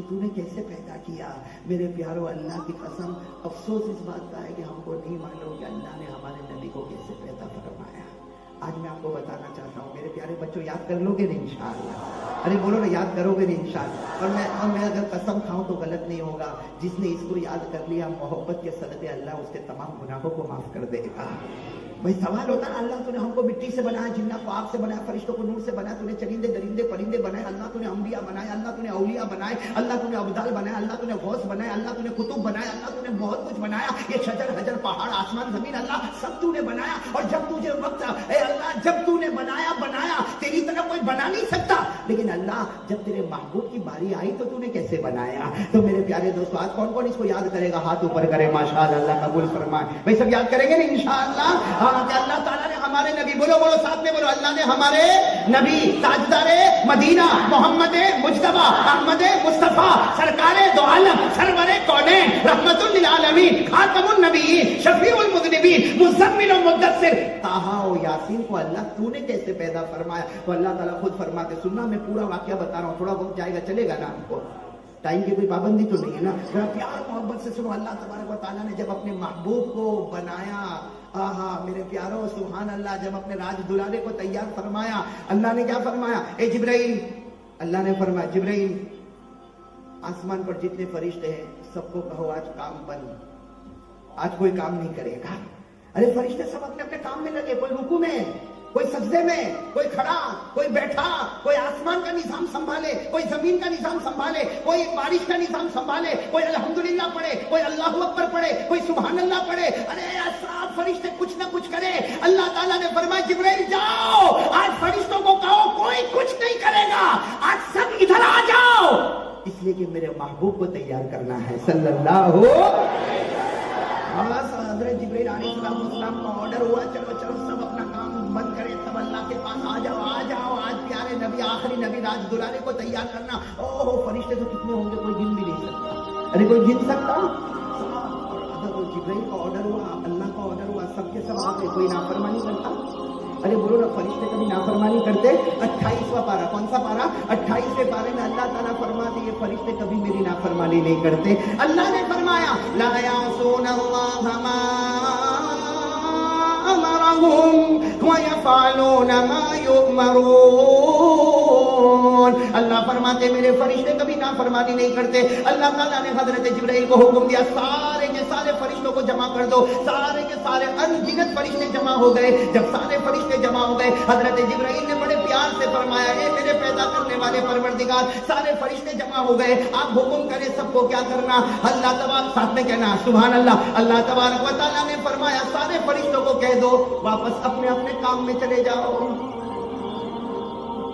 تو تو نے کیسے پیدا کیا؟ میرے پیارو اللہ کی قسم افسوس اس بات کا ہے کہ ہم کو نہیں معلوم کہ اللہ نے ہمارے نبی کو کیسے پیدا فرمایا۔ آج میں آپ کو بتانا چاہتا ہوں میرے پیارے بچوں، یاد کر لو گے نہیں انشاءاللہ؟ ارے بولو نا، یاد کرو گے نہیں انشاءاللہ؟ اور میں اگر قسم کھاؤں تو غلط نہیں ہوگا، جس نے اس کو یاد کر لیا محبت کے صدقے اللہ اس کے تمام گناہوں کو معاف کر دے گا۔ بھائی سوال ہوتا ہے اللہ تو نے ہم کو مٹی سے بنایا، جنات کو آگ سے بنایا، فرشتوں کو نور سے بنایا، تو نے چرندے درندے پرندے بنائے، اللہ تو نے انبیاء بنائے، اللہ تو نے اولیاء بنائے، اللہ تو نے ابدال بنایا، اللہ تو نے غوث بنایا، اللہ تو نے قطب بنایا، اللہ تو نے بہت کچھ بنایا، یہ شجر حجر پہاڑ آسمان زمین اللہ سب تو نے بنایا۔ اور جب تجھے وقت اے اللہ جب تو نے بنایا تیری طرح کوئی بنا نہیں سکتا، لیکن اللہ جب تیرے محبوب کی باری آئی تو نے کیسے بنایا؟ تو میرے پیارے دوستو آج کون کون اس کو یاد کرے گا؟ ہاتھ اوپر کرے ماشاءاللہ، اللہ قبول فرمائے۔ بھائی سب یاد کریں گے نا انشاءاللہ؟ ہاں کہ اللہ تعالیٰ نے ہمارے نبی، بولو ساتھ میں بولو، اللہ نے ہمارے نبی تاجدار مدینہ محمد مجتبی احمد مصطفیٰ سرکار دو عالم سرور کونین رحمت للعالمین خاتم النبیین شفیع المذنبین مزمل و مدثر طٰہٰ و یاسین کو اللہ تو نے کیسے پیدا فرمایا؟ تو اللہ تعالیٰ خود فرماتے، سننا میں پورا واقعہ بتا رہا ہوں، تھوڑا وقت جائے گا، چلے گا نا ہم کو؟ ٹائم کی کوئی پابندی تو نہیں ہے نا؟ پیار محبت سے سنو۔ اللہ تبارک و تعالیٰ نے جب اپنے محبوب کو بنایا، آہا میرے پیاروں سبحان اللہ، جب اپنے راج دلالے کو تیار فرمایا، اللہ نے کیا فرمایا؟ اے جبرائیل، اللہ نے فرمایا جبرائیل آسمان پر جتنے فرشتے ہیں سب کو کہو آج کام بند، آج کوئی کام نہیں کرے گا۔ ارے فرشتے سب اپنے اپنے کام میں لگے، کوئی رکوع میں، کوئی سجدے میں، کوئی کھڑا، کوئی بیٹھا، کوئی آسمان کا نظام سنبھالے، کوئی زمین کا نظام سنبھالے، کوئی بارش کا نظام سنبھالے، کوئی الحمدللہ پڑھے، کوئی اللہ اکبر پڑھے، کوئی سبحان اللہ پڑھے۔ ارے سب فرشتے کچھ نہ کچھ کرے۔ اللہ تعالیٰ نے فرمایا جبرائیل جاؤ، آج فرشتوں کو کہو کوئی کچھ نہیں کرے گا، آج سب ادھر آ جاؤ، اس لیے کہ میرے محبوب کو تیار کرنا ہے صلی اللہ حضرت جبرائیل علیہ السلام کا آرڈر ہوا، چلو چلو سب اپنا کام بند کرے، سب اللہ کے پاس آ جاؤ، آج پیارے نبی آخری نبی راج دلالے کو تیار کرنا۔ اوہ فرشتے تو کتنے ہوں گے کوئی گن بھی نہیں سکتا۔ ارے کوئی گن سکتا؟ حضرت جبرائیل کا آرڈر ہوا، اللہ کا آرڈر ہوا، سب کے سب آ گئے، کوئی نافرمانی کرتا؟ ارے بولو نا، فرشتے کبھی نافرمانی کرتے؟ 28واں پارہ، کون سا پارہ؟ 28ویں پارے میں اللہ تعالیٰ فرماتے یہ فرشتے کبھی میری نافرمانی نہیں کرتے۔ اللہ نے فرمایا لا یعصون اللہ ما امرهم ویفعلون ما یؤمرون۔ اللہ فرماتے میرے فرشتے کبھی نافرمانی نہیں کرتے۔ اللہ تعالیٰ نے حضرت جبرائیل کو حکم دیا سارے کے سارے فرشتوں کو جمع کر دو، سارے کے سارے انگنت فرشتے جمع ہو گئے۔ جب سارے فرشتے جمع ہو گئے حضرت جبرائیل نے بڑے پیار سے فرمایا اے میرے پیدا کرنے والے پروردگار، سارے فرشتے جمع ہو گئے، آپ حکم کریں سب کو کیا کرنا؟ اللہ تبارک، ساتھ میں کہنا سبحان اللہ، اللہ تبارک و تعالیٰ نے فرمایا سارے فرشتوں کو کہہ دو واپس اپنے اپنے کام میں چلے جاؤ۔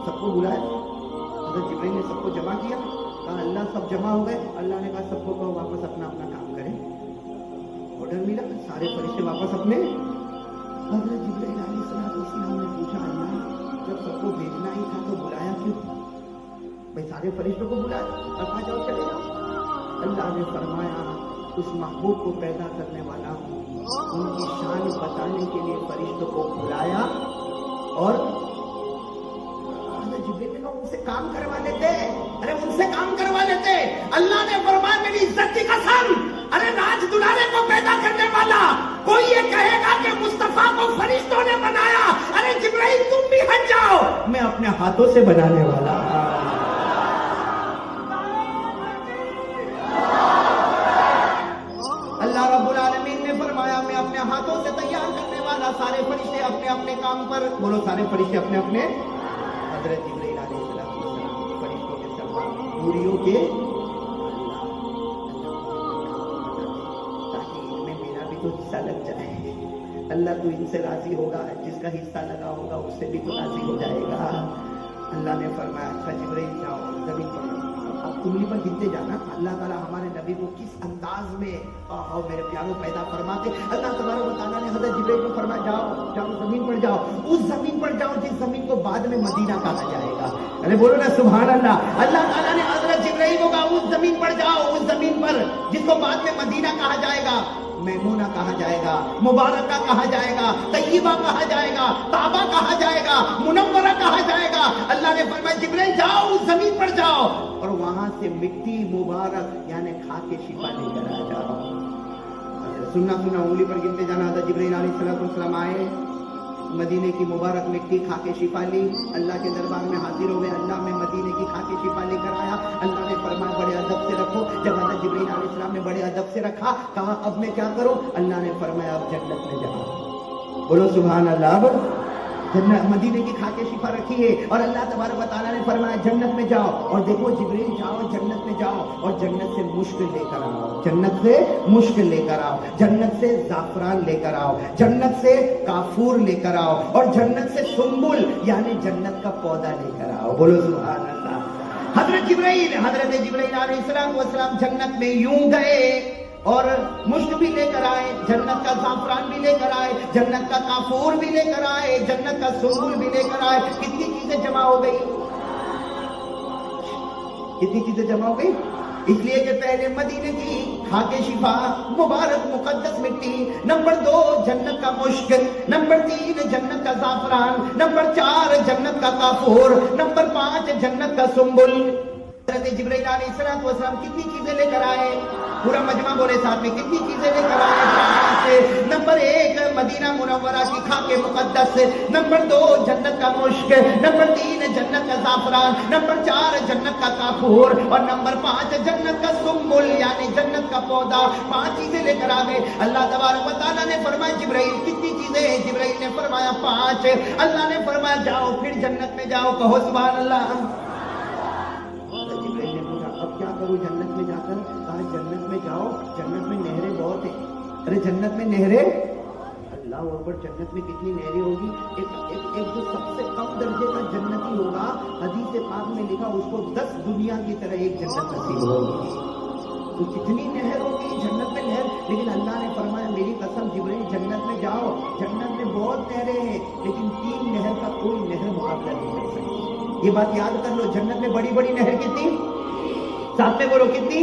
سب کو بلایا، حضرت جبرائیل نے سب کو جمع کیا، کہا اللہ سب جمع ہو گئے، اللہ نے کہا سب کو کہو واپس اپنا اپنا کام کریں۔ آرڈر ملا، سارے فرشتے واپس اپنے۔ حضرت جبرائیل علیہ السلام نے پوچھا اللہ جب سب کو بھیجنا ہی تھا تو بلایا کیوں؟ بھائی سارے فرشتوں کو بلایا، اب آ جاؤ چلے جاؤ۔ اللہ نے فرمایا اس محبوب کو پیدا کرنے والا ہوں، ان کی شان بتانے کے لیے فرشتوں کو بلایا، اور جبرائیل نے کہا ان سے کام کروا لیتے، ارے ان سے کام کروا لیتے۔ اللہ نے فرمایا میری عزت کی قسم، ارے راج دلالے کو پیدا کرنے والا کوئی یہ کہے گا کہ مصطفیٰ کو فرشتوں نے بنایا، ارے جبرائیل تم بھی ہٹ جاؤ، میں اپنے ہاتھوں سے بنانے والا۔ اللہ رب العالمین نے فرمایا میں اپنے ہاتھوں سے تیار کرنے والا، سارے فرشتے اپنے اپنے کام پر، بولو سارے فرشتے اپنے اپنے۔ حضرت جبرائیل علیہ السلام فرشتوں کے سردار نوریوں کے، تاکہ ان میں میرا بھی تو حصہ لگ جائے۔ اللہ تو ان سے راضی ہوگا، جس کا حصہ لگا ہوگا اس سے بھی تو راضی ہو جائے گا۔ اللہ نے فرمایا اچھا جبرائیل جاؤ زمین پر، اب انگلی پر گنتے جانا۔ اللہ تعالیٰ ہمارے نبی کو کس انداز میں میرے پیاروں پیدا فرماتے۔ اللہ تبارک و تعالیٰ نے حضرت جبرائیل کو فرمایا جاؤ جاؤ زمین پر جاؤ، اس زمین پر جاؤ جس زمین کو بعد میں مدینہ کہا جائے گا۔ ارے بولو نا سبحان اللہ۔ اللہ تعالیٰ نے حضرت جبرائیل کو کہا اس زمین پر جاؤ، اس زمین پر جس کو بعد میں مدینہ کہا جائے گا۔ मैमूना कहा जाएगा, मुबारका कहा जाएगा, तय्यबा कहा जाएगा, ताबा कहा जाएगा, मुनव्वरा कहा जाएगा। अल्लाह ने फरमाया जिब्रील जाओ जमीन पर जाओ और वहां से मिट्टी मुबारक यानी खा के शिफा लेकर आ जाओ। सुनना उंगली पर गिनते जाना था। जिब्रील अलैहिस्सलाम आए, मदीने की मुबारक मिट्टी खा के शिफा ली, अल्लाह के दरबार में हाजिर हो गए। अल्लाह में मदीने की खा के शिफा लेकर आया। अल्लाह ने फरमाया बड़े अदब से रखो। जब हज़रत जिब्रील अलैहिस्सलाम ने बड़े अदब से रखा, कहा अब मैं क्या करूं? अल्लाह ने फरमाया अब जन्नत में जाओ। बोलो सुभान अल्लाह। जन्नत मदीने की खा के शिफा रखी है और अल्लाह तबारक व तआला ने फरमाया जन्नत में जाओ। और देखो जिब्रील जाओ जन्नत में जाओ और जन्नत से मुश्क लेकर आओ, जन्नत से मुश्क लेकर आओ, जन्नत से जाफरान लेकर आओ, जन्नत से काफूर लेकर आओ और जन्नत से सुम्बुल यानी जन्नत का पौधा लेकर आओ। बोलो सुभान अल्लाह। हजरत जिब्रील अलैहिस्सलाम जन्नत में यूं गए और मुश्क भी लेकर आए, जन्नत का जाफरान भी लेकर आए, जन्नत का काफूर भी लेकर आए, जन्नत का सुम्बुल भी लेकर आए। कितनी चीजें जमा हो गई? कितनी चीजें जमा हो गई? इसलिए कि पहले मदीने की खाके शिफा मुबारक मुकद्दस मिट्टी, नंबर 2 जन्नत का मुश्क, नंबर 3 जन्नत का जाफरान, नंबर 4 जन्नत का काफूर, नंबर 5 जन्नत का सुम्बुल। हज़रत जिब्रील अलैहिस्सलाम कितनी चीजें लेकर आए? पूरा मजमा बोले साथ में, कितनी चीजें लेकर आए? नंबर 1 मदीना मुनव्वरा की खाके मुकद्दस, नंबर 2 जन्नत का मुश्क, नंबर 3 जन्नत का जाफरान, नंबर 4 जन्नत का काफूर और नंबर 5 जन्नत का सुम्बुल यानी जन्नत का पौधा। 5 चीजें लेकर आ गए। अल्लाह तबारक व तआला ने फरमाया जिब्रील कितनी चीजें? जिब्रील ने फरमाया 5। अल्लाह ने फरमाया जाओ फिर जन्नत में जाओ। कहो सुभान अल्लाह। जिब्रील ने पूछा अब क्या करूं जन्नत में जाकर? कहा जन्नत में जाओ, जन्नत में नहरें बहुत है। अरे जन्नत में नहरें? अल्लाह अकबर, जन्नत में कितनी नहरें होगी? एक जो सबसे कम दर्जे का जन्नती होगा, हदीस पाक में लिखा उसको 10 दुनिया की तरह एक जन्नत नसीब होगी। तो कितनी नहर होगी जन्नत में नहर। लेकिन अल्लाह ने फरमाया मेरी कसम जिब्रील जन्नत में जाओ, जन्नत में बहुत नहरें हैं लेकिन 3 नहर का कोई नहर मुकाबला नहीं कर सकती। ये बात याद कर लो। जन्नत में बड़ी बड़ी नहर कितनी? साथ में बोलो कितनी?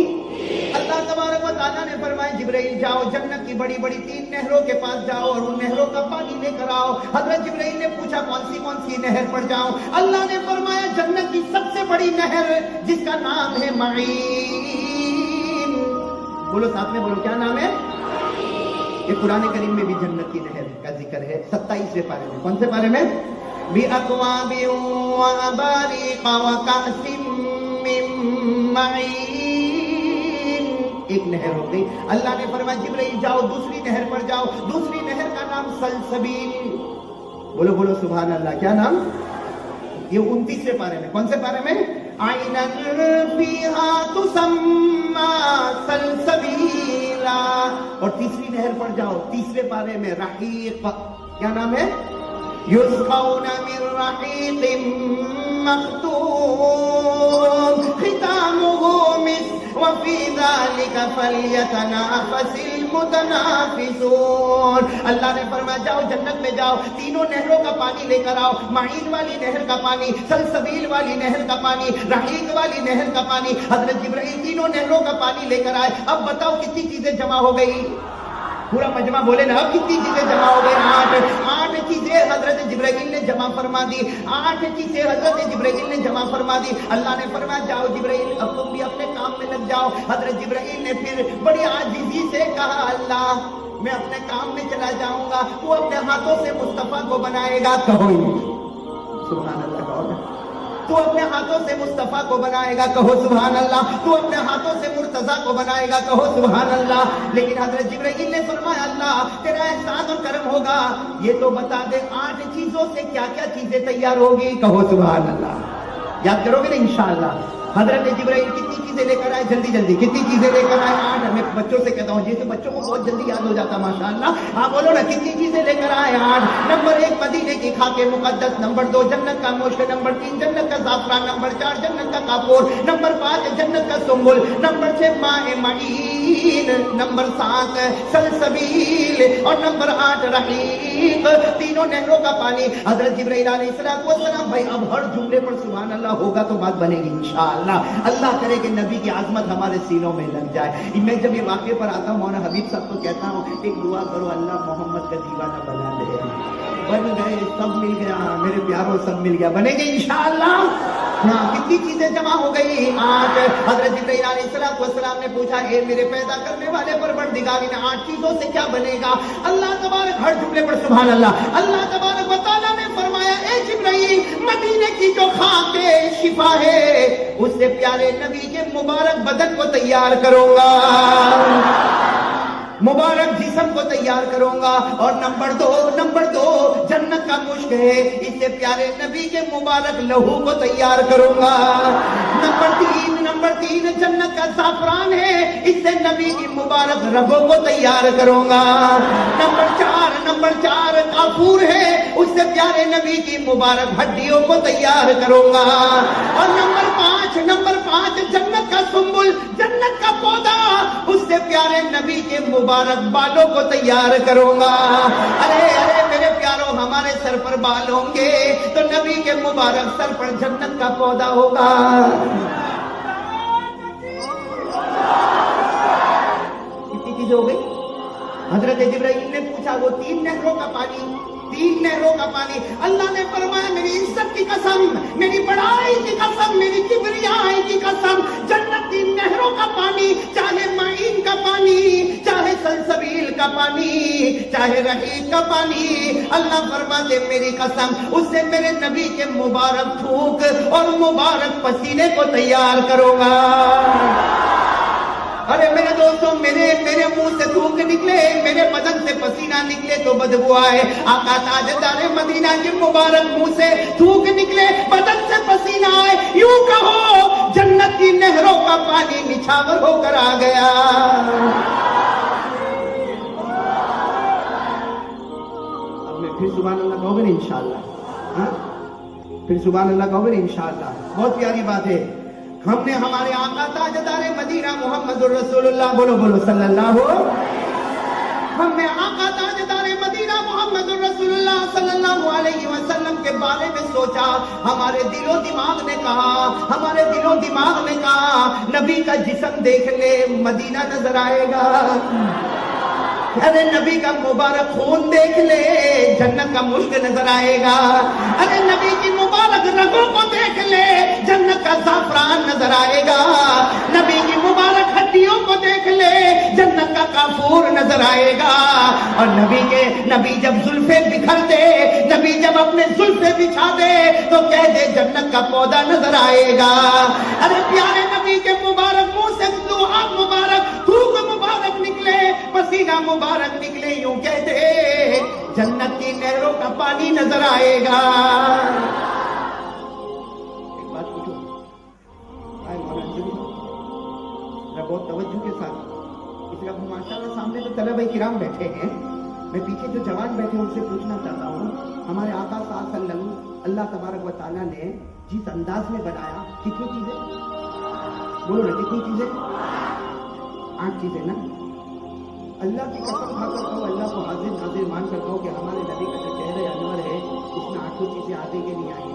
अल्लाह तबारक व तआला ने फरमाया जिब्रील जाओ जन्नत की बड़ी बड़ी 3 नहरों के पास जाओ और उन नहरों का पानी लेकर आओ। हजरत जिब्रील ने पूछा कौन सी नहर पर जाऊं? अल्लाह ने फरमाया जन्नत की सबसे बड़ी नहर जिसका नाम है मईन। बोलो साथ में बोलो, क्या नाम है? ये कुरान करीम में भी जन्नत की नहर का जिक्र है 27वें पारे में। कौन से पारे में? बि अक्वाबि व अबारिक़ व कअसिम मिन मईन। एक नहर हो गई। अल्लाह ने फरमाया जिब्रील जाओ दूसरी नहर पर जाओ। दूसरी नहर का नाम सलसबील। बोलो बोलो सुभान अल्लाह। क्या नाम? ये 29वें पारे में। कौन से पारे में? आइनन फीहा तुसम्मा सलसबीला। और तीसरी नहर पर जाओ 30वें पारे में रहीक। क्या नाम है? युस्क़ौना मिन रहीक़िन मख़्तूम ख़ितामुहु मिस्क व फी ज़ालिका फ़ल्यतनाफ़सिल मुतनाफ़िसून। अल्लाह ने फरमाया जाओ जन्नत में जाओ, तीनों नहरों का पानी लेकर आओ। माइन वाली नहर का पानी, सलसबील वाली नहर का पानी, रहीक वाली नहर का पानी। हजरत जिब्रील तीनों नहरों का पानी लेकर आए। अब बताओ कितनी चीजें जमा हो गई? पूरा मजमा बोले ना, अब कितनी चीजें जमा हो गई? 8 चीजें हजरत जिब्रील ने जमा फरमा दी। 8 चीजें हजरत जिब्रील ने जमा फरमा दी। अल्लाह ने फरमाया जाओ जिब्रील अब तुम भी अपने काम में लग जाओ। हजरत जिब्रील ने फिर बड़ी आजिज़ी से कहा अल्लाह मैं अपने काम में चला जाऊंगा। वो अपने हाथों से मुस्तफा को बनाएगा। कहो सुभान अल्लाह। तू अपने हाथों से मुस्तफा को बनाएगा। कहो सुभान अल्लाह। तू अपने हाथों से मुर्तजा को बनाएगा। कहो सुभान अल्लाह। लेकिन हजरत जिब्रील ने फरमाया अल्लाह तेरा एहसान और करम होगा, ये तो बता दे 8 चीजों से क्या क्या चीजें तैयार होगी। कहो सुभान अल्लाह। याद करोगे ना इंशाअल्लाह। हजरत जिब्रील कितनी चीजें लेकर आए? जल्दी जल्दी कितनी चीजें लेकर आए? 8। मैं बच्चों से कहता हूँ जैसे बच्चों को बहुत जल्दी याद हो जाता माशाअल्लाह। हाँ बोलो ना कितनी चीजें लेकर आए? 8। नंबर 1 मदीने की खाके मुकद्दस, नंबर 2 जन्नत का मुश्क, नंबर 3 जन्नत का जाफरान, नंबर 4 जन्नत का काफूर, नंबर 5 जन्नत का सुम्बुल, नंबर 6 माए मईन, नंबर 7 सलसबील और नंबर 8 रहीक। तीनों नहरों का पानी। हजरत जिब्रील अलैहिस्सलाम भाई अब हर जुमले पर सुभान अल्लाह होगा तो बात बनेगी इंशाअल्लाह। इंशाअल्लाह। अल्लाह करे कि नबी की आजमत हमारे सीनों में लग जाए। मैं जब ये वाक़े पर आता हूँ मौलाना हबीब साहब को कहता हूँ एक दुआ करो, अल्लाह मोहम्मद का दीवाना बना दे। बन गए, सब मिल गया मेरे प्यारों, सब मिल गया, बनेंगे इंशाअल्लाह। हाँ, कितनी चीजें जमा हो गई। आज हजरत जिब्रील अलैहिस्सलाम ने पूछा, ए मेरे पैदा करने वाले परवरदिगार, इन 8 चीजों से क्या बनेगा? अल्लाह तबारक, हर जुमले पर सुभान अल्लाह, अल्लाह तबारक व तआला ने फरमाया, ए जिब्रील, मदीने की जो खाके शिफा है उससे प्यारे नबी के मुबारक बदन को तैयार करूंगा, मुबारक जिस्म को तैयार करूंगा। और नंबर दो जन्नत का मुश्क है, इससे प्यारे नबी के मुबारक लहू को तैयार करूंगा। नंबर तीन जन्नत का ज़ाफ़रान है, इससे नबी की मुबारक रगों को तैयार करूंगा। नंबर चार काफूर है, उससे प्यारे नबी की मुबारक हड्डियों को तैयार करूंगा। और नंबर पाँच जन्नत का सुंबुल, जन्नत का पौधा, उससे प्यारे नबी के मुबारक बालों को तैयार करूंगा। अरे मेरे प्यारों, हमारे सर पर बाल होंगे तो नबी के मुबारक सर पर जन्नत का पौधा होगा। कितनी चीजें हो गई? हजरत जिब्राइल ने पूछा, वो 3 नहरों का पानी, अल्लाह ने फरमाया, मेरी इज्जत की कसम, मेरी बड़ाई की कसम, मेरी किबरियाई की कसम, जन्नत की नहरों का पानी, चाहे माइन का पानी, चाहे सलसबील का पानी, चाहे रहीक का पानी, अल्लाह फरमाते मेरी कसम, उससे मेरे नबी के मुबारक थूक और मुबारक पसीने को तैयार करूंगा। अरे मेरे दोस्तों, मेरे मुंह से थूक निकले, मेरे बदन से पसीना निकले तो बदबू आए। आका ताजदार मदीना के मुबारक मुंह से थूक निकले, बदन से पसीना आए, यूं कहो जन्नत की नहरों का पानी निछावर होकर आ गया। अब मैं फिर सुभान अल्लाह कहोगे इंशाअल्लाह, फिर सुभान अल्लाह कहोगे इंशाअल्लाह। बहुत प्यारी बात है। हमने हमारे आका ताजदारे मदीना मोहम्मदुर रसूलुल्लाह, बोलो सल्लल्लाहु, हमने आका ताजदारे मदीना मोहम्मदुर रसूलुल्लाह सल्लल्लाहु अलैहि वसल्लम के बारे में सोचा। हमारे दिलो दिमाग ने कहा नबी का जिस्म देख ले, मदीना नजर आएगा। अरे नबी का मुबारक खून देख ले, जन्नत का मुश्क नजर आएगा। अरे नबी की मुबारक रगों को देख ले, जन्नत का ज़ाफ़रान नजर आएगा। नबी की मुबारक हड्डियों को देख ले, जन्नत का काफूर नजर आएगा। और नबी जब जुल्फे बिखर दे, नबी जब अपने जुल्फे बिछा दे तो कह दे जन्नत का पौधा नजर आएगा। अरे प्यारे नबी के मुबारक मुंह से लुहा मुबारक, थूक मुबारक निकले, पसीना मुबारक निकले, यूं कह दे जन्नत की नहरों का पानी नजर आएगा। एक बात पूछो, बहुत तवज्जो के साथ, इसलिए अब माशाल्लाह सामने तो तलबा किराम बैठे हैं, मैं पीछे जो जवान बैठे उनसे पूछना चाहता हूँ, हमारे आका सल्लल्लाहु अल्लाह तबारक व तआला ने जिस अंदाज में बनाया, कितनी चीजें बोलो ना, कितनी चीजें? 8 चीजें ना। अल्लाह की कसम खाकर कहो, अल्लाह को हाजिर नाजिर मान कर कहो कि हमारे नबी का जो चेहरा अनवर है उसमें 8 चीजें आगे के नहीं आई।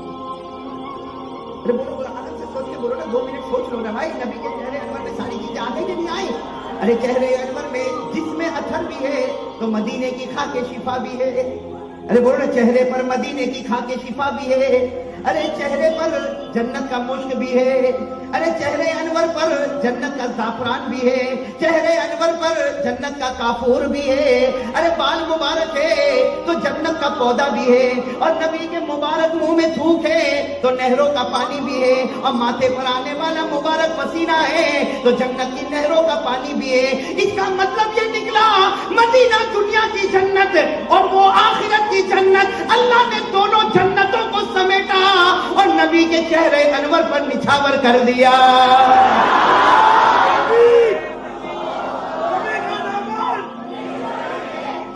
अरे बोलो आदम से सोच के बोलो ना, 2 मिनट सोच लो ना भाई, नबी के चेहरे अनवर में सारी चीजें आगे के नहीं आई। अरे चेहरे अनवर में जिसमें अथर भी है तो मदीने की खाके शिफा भी है। अरे बोलो ना, चेहरे पर मदीने की खाके शिफा भी है। अरे चेहरे पर जन्नत का मुश्क भी है। अरे चेहरे अनवर पर जन्नत का ज़ाफ़रान भी है। चेहरे अनवर पर जन्नत का काफूर भी है। अरे बाल मुबारक है तो जन्नत का पौधा भी है। और नबी के मुबारक मुंह में थूक है तो नहरों का पानी भी है। और माथे पर आने वाला मुबारक पसीना है तो जन्नत की नहरों का पानी भी है। इसका मतलब ये निकला, मदीना दुनिया की जन्नत और वो आखिरत की जन्नत, अल्लाह ने दोनों जन्नतों को समेटा और नबी के चेहरे अनवर पर निछावर कर दिया।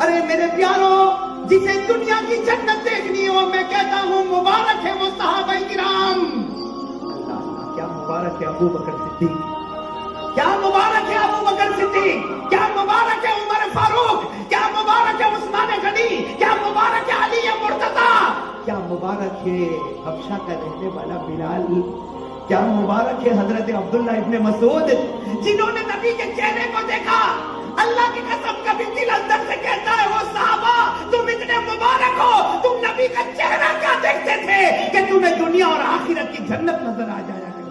अरे मेरे प्यारों, जिसे दुनिया की जन्नत देखनी हो, मैं कहता हूं मुबारक है वो सहाबा किराम। अल्लाह, क्या मुबारक है अबू बकर सिद्दीक, क्या मुबारक है अबू बकर सिद्दीक, क्या मुबारक है उमर फारूक, क्या मुबारक है उस्मान गनी, क्या मुबारक है अली मुर्तजा, क्या मुबारक है हबशा का रहने वाला बिलाल, کیا مبارک ہے حضرت عبداللہ ابن مسعود جنہوں نے نبی کے چہرے کو دیکھا. اللہ کی قسم کبھی دل اندر سے کہتا ہے وہ صحابہ تم اتنے مبارک ہو, تم نبی کا چہرہ کیا دیکھتے تھے کہ تمہیں دنیا اور آخرت کی جنت نظر آ جایا کرتی.